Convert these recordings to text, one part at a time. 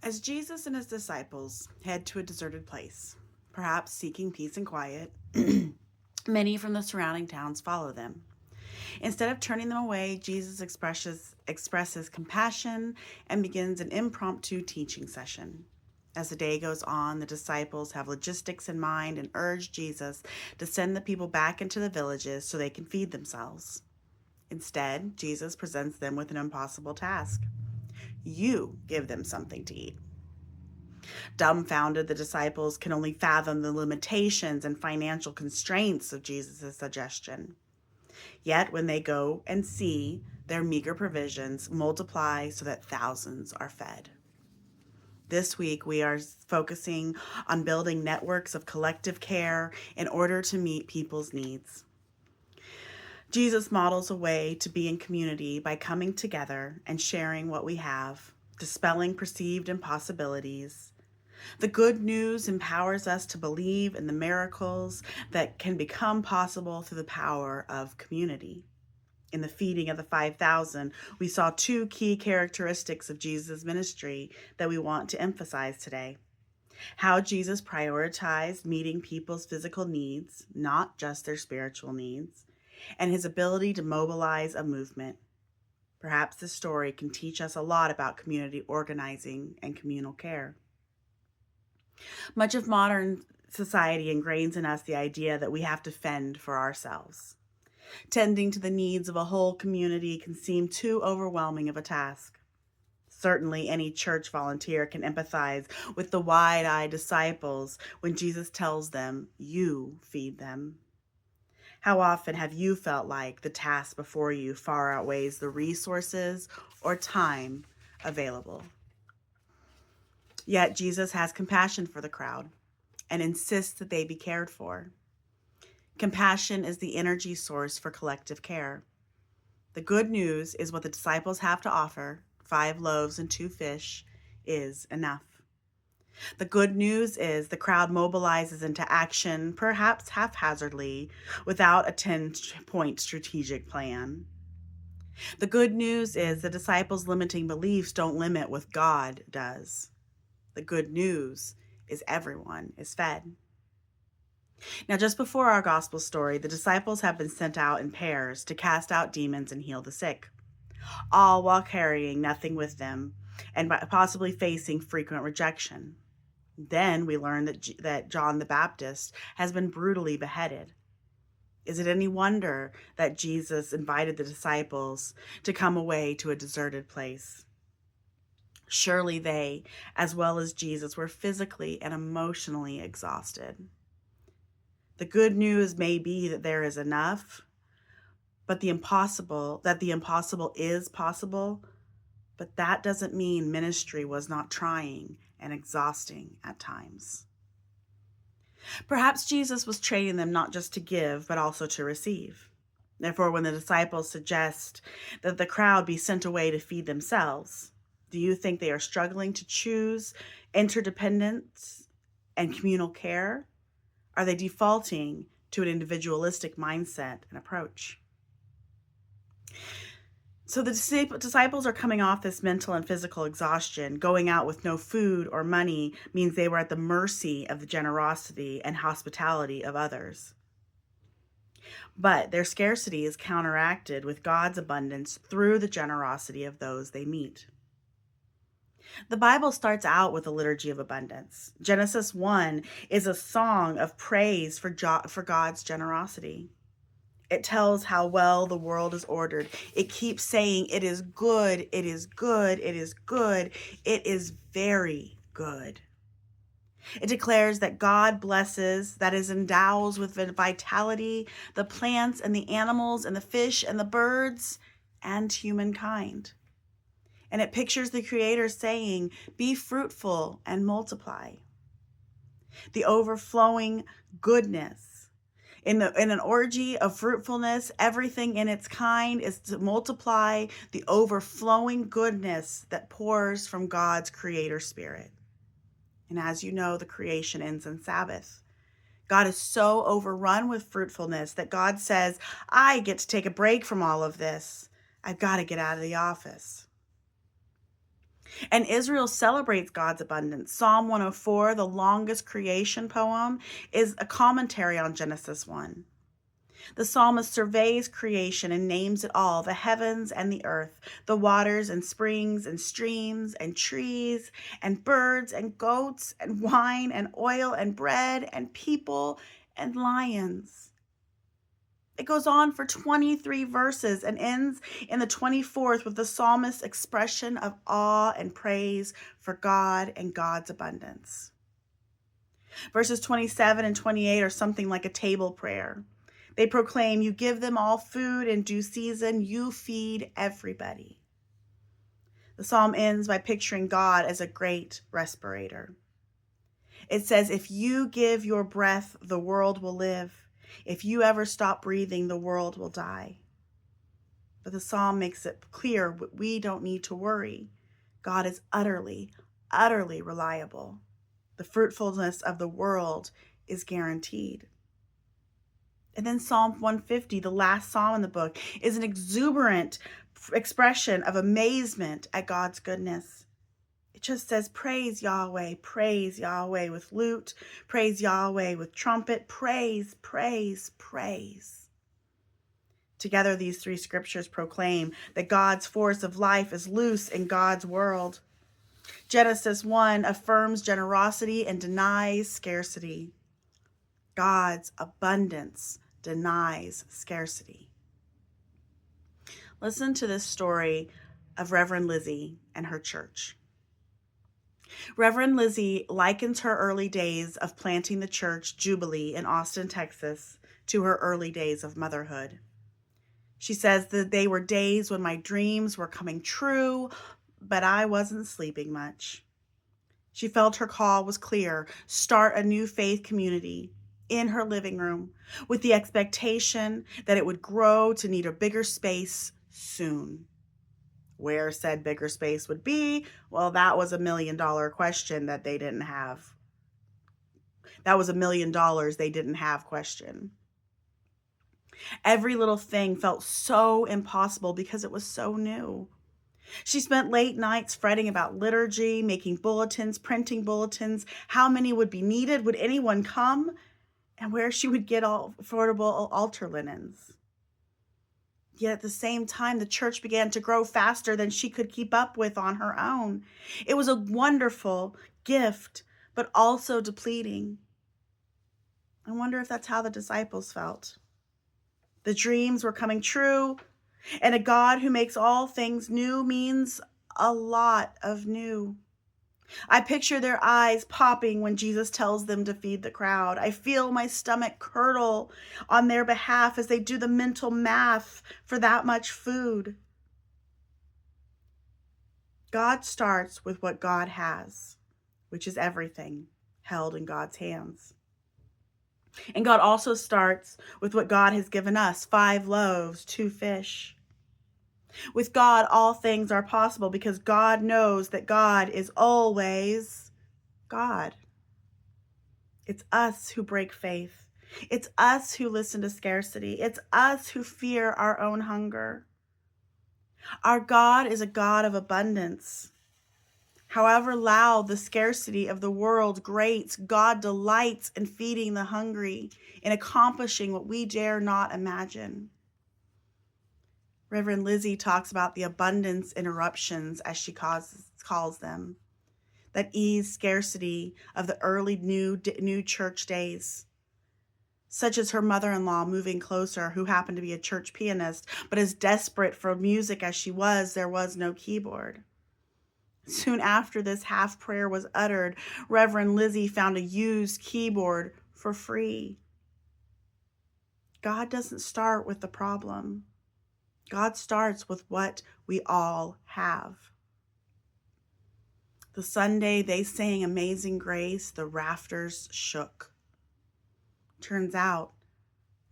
As Jesus and his disciples head to a deserted place, perhaps seeking peace and quiet, many from the surrounding towns follow them. Instead of turning them away, Jesus expresses compassion and begins an impromptu teaching session. As the day goes on, the disciples have logistics in mind and urge Jesus to send the people back into the villages so they can feed themselves. Instead, Jesus presents them with an impossible task. You give them something to eat. Dumbfounded, the disciples can only fathom the limitations and financial constraints of Jesus' suggestion. Yet, when they go and see, their meager provisions multiply so that thousands are fed. This week, we are focusing on building networks of collective care in order to meet people's needs. Jesus models a way to be in community by coming together and sharing what we have, dispelling perceived impossibilities. The good news empowers us to believe in the miracles that can become possible through the power of community. In the feeding of the 5,000, we saw two key characteristics of Jesus' ministry that we want to emphasize today. How Jesus prioritized meeting people's physical needs, not just their spiritual needs, and his ability to mobilize a movement. Perhaps this story can teach us a lot about community organizing and communal care. Much of modern society ingrains in us the idea that we have to fend for ourselves. Tending to the needs of a whole community can seem too overwhelming of a task. Certainly, any church volunteer can empathize with the wide eyed disciples when Jesus tells them, "You feed them." How often have you felt like the task before you far outweighs the resources or time available? Yet Jesus has compassion for the crowd and insists that they be cared for. Compassion is the energy source for collective care. The good news is what the disciples have to offer, 5 loaves and 2 fish, is enough. The good news is the crowd mobilizes into action, perhaps haphazardly, without a 10-point strategic plan. The good news is the disciples' limiting beliefs don't limit what God does. The good news is everyone is fed. Now, just before our gospel story, the disciples have been sent out in pairs to cast out demons and heal the sick, all while carrying nothing with them and possibly facing frequent rejection. Then we learn that John the Baptist has been brutally beheaded. Is it any wonder that Jesus invited the disciples to come away to a deserted place? Surely they, as well as Jesus, were physically and emotionally exhausted. The good news may be that there is enough, but the impossible is possible, but that doesn't mean ministry was not trying and exhausting at times. Perhaps Jesus was training them not just to give, but also to receive. Therefore, when the disciples suggest that the crowd be sent away to feed themselves, do you think they are struggling to choose interdependence and communal care? Are they defaulting to an individualistic mindset and approach? So the disciples are coming off this mental and physical exhaustion. Going out with no food or money means they were at the mercy of the generosity and hospitality of others. But their scarcity is counteracted with God's abundance through the generosity of those they meet. The Bible starts out with a liturgy of abundance. Genesis 1 is a song of praise for God's generosity. It tells how well the world is ordered. It keeps saying, "It is good, it is good, it is good, it is very good." It declares that God blesses, that is, endows with vitality, the plants and the animals and the fish and the birds and humankind. And it pictures the Creator saying, "Be fruitful and multiply." The overflowing goodness. In an orgy of fruitfulness, everything in its kind is to multiply the overflowing goodness that pours from God's Creator Spirit. And as you know, the creation ends on Sabbath. God is so overrun with fruitfulness that God says, "I get to take a break from all of this. I've got to get out of the office." And Israel celebrates God's abundance. Psalm 104, the longest creation poem, is a commentary on Genesis 1. The psalmist surveys creation and names it all: the heavens and the earth, the waters and springs and streams and trees and birds and goats and wine and oil and bread and people and lions. It goes on for 23 verses and ends in the 24th with the psalmist's expression of awe and praise for God and God's abundance. Verses 27 and 28 are something like a table prayer. They proclaim, "You give them all food in due season, you feed everybody." The psalm ends by picturing God as a great respirator. It says, "If you give your breath, the world will live. If you ever stop breathing, the world will die." But the psalm makes it clear we don't need to worry. God is utterly, utterly reliable. The fruitfulness of the world is guaranteed. And then Psalm 150, the last psalm in the book, is an exuberant expression of amazement at God's goodness. It just says, praise Yahweh with lute, praise Yahweh with trumpet, praise, praise, praise. Together, these three scriptures proclaim that God's force of life is loose in God's world. Genesis 1 affirms generosity and denies scarcity. God's abundance denies scarcity. Listen to this story of Reverend Lizzie and her church. Reverend Lizzie likens her early days of planting the church Jubilee in Austin, Texas, to her early days of motherhood. She says that they were days when my dreams were coming true, but I wasn't sleeping much. She felt her call was clear: start a new faith community in her living room, with the expectation that it would grow to need a bigger space soon. Where said bigger space would be, well, that was $1 million question that they didn't have. That was $1 million they didn't have question. Every little thing felt so impossible because it was so new. She spent late nights fretting about liturgy, making bulletins, printing bulletins, how many would be needed, would anyone come, and where she would get all affordable altar linens. Yet at the same time, the church began to grow faster than she could keep up with on her own. It was a wonderful gift, but also depleting. I wonder if that's how the disciples felt. The dreams were coming true, and a God who makes all things new means a lot of new. I picture their eyes popping when Jesus tells them to feed the crowd. I feel my stomach curdle on their behalf as they do the mental math for that much food. God starts with what God has, which is everything held in God's hands. And God also starts with what God has given us: 5 loaves, 2 fish. With God, all things are possible because God knows that God is always God. It's us who break faith. It's us who listen to scarcity. It's us who fear our own hunger. Our God is a God of abundance. However loud the scarcity of the world grates, God delights in feeding the hungry, in accomplishing what we dare not imagine. Reverend Lizzie talks about the abundance interruptions, as she calls them, that ease scarcity of the early new church days, such as her mother-in-law moving closer, who happened to be a church pianist, but as desperate for music as she was, there was no keyboard. Soon after this half prayer was uttered, Reverend Lizzie found a used keyboard for free. God doesn't start with the problem. God starts with what we all have. The Sunday they sang Amazing Grace, the rafters shook. Turns out,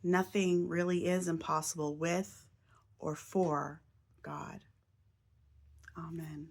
nothing really is impossible with or for God. Amen.